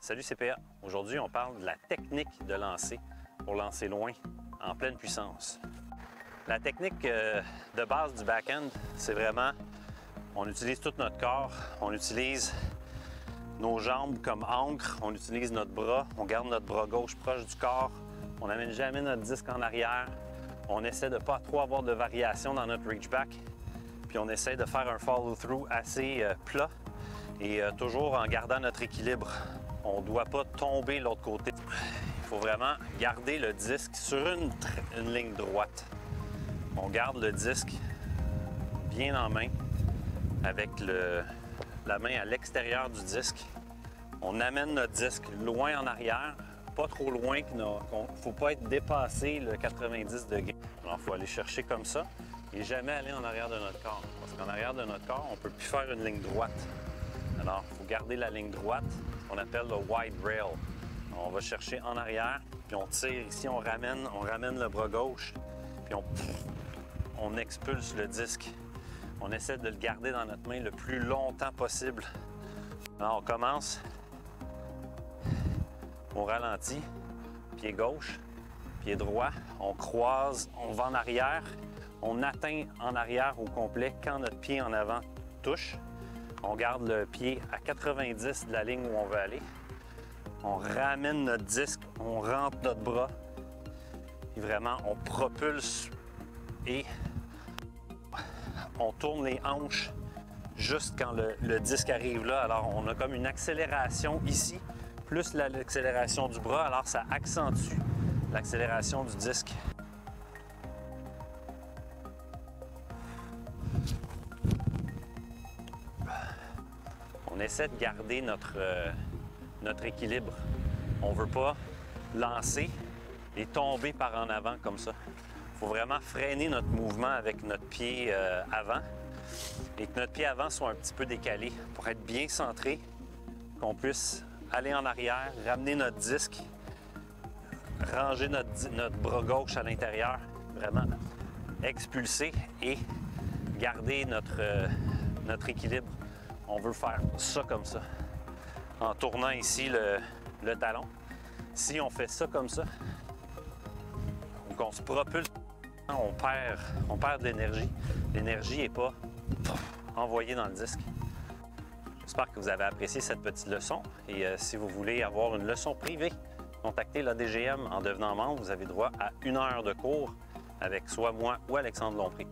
Salut CPA! Aujourd'hui, on parle de la technique de lancer pour lancer loin en pleine puissance. La technique de base du back-end, c'est vraiment, on utilise tout notre corps, on utilise nos jambes comme ancre, on utilise notre bras, on garde notre bras gauche proche du corps, on n'amène jamais notre disque en arrière, on essaie de ne pas trop avoir de variation dans notre reach-back, puis on essaie de faire un follow-through assez plat et toujours en gardant notre équilibre. On ne doit pas tomber de l'autre côté. Il faut vraiment garder le disque sur une ligne droite. On garde le disque bien en main avec la main à l'extérieur du disque. On amène notre disque loin en arrière, pas trop loin qu'il ne faut pas être dépassé le 90 degrés. Alors, il faut aller chercher comme ça et jamais aller en arrière de notre corps. Parce qu'en arrière de notre corps, on ne peut plus faire une ligne droite. Alors, il faut garder la ligne droite, ce qu'on appelle le wide rail. On va chercher en arrière, puis on tire ici, on ramène le bras gauche, puis on expulse le disque. On essaie de le garder dans notre main le plus longtemps possible. Alors, on commence, on ralentit, pied gauche, pied droit, on croise, on va en arrière, on atteint en arrière au complet quand notre pied en avant touche. On garde le pied à 90 de la ligne où on veut aller. On ramène notre disque, on rentre notre bras. Et vraiment, on propulse et on tourne les hanches juste quand le disque arrive là. Alors, on a comme une accélération ici, plus l'accélération du bras. Alors, ça accentue l'accélération du disque. On essaie de garder notre équilibre. On ne veut pas lancer et tomber par en avant comme ça. Il faut vraiment freiner notre mouvement avec notre pied avant et que notre pied avant soit un petit peu décalé pour être bien centré, qu'on puisse aller en arrière, ramener notre disque, ranger notre bras gauche à l'intérieur, vraiment expulser et garder notre équilibre. On veut faire ça comme ça, en tournant ici le talon. Si on fait ça comme ça, qu'on se propulse, on perd de l'énergie. L'énergie n'est pas envoyée dans le disque. J'espère que vous avez apprécié cette petite leçon. Et si vous voulez avoir une leçon privée, contactez l'ADGM en devenant membre. Vous avez droit à 1 heure de cours avec soit moi ou Alexandre Lompré.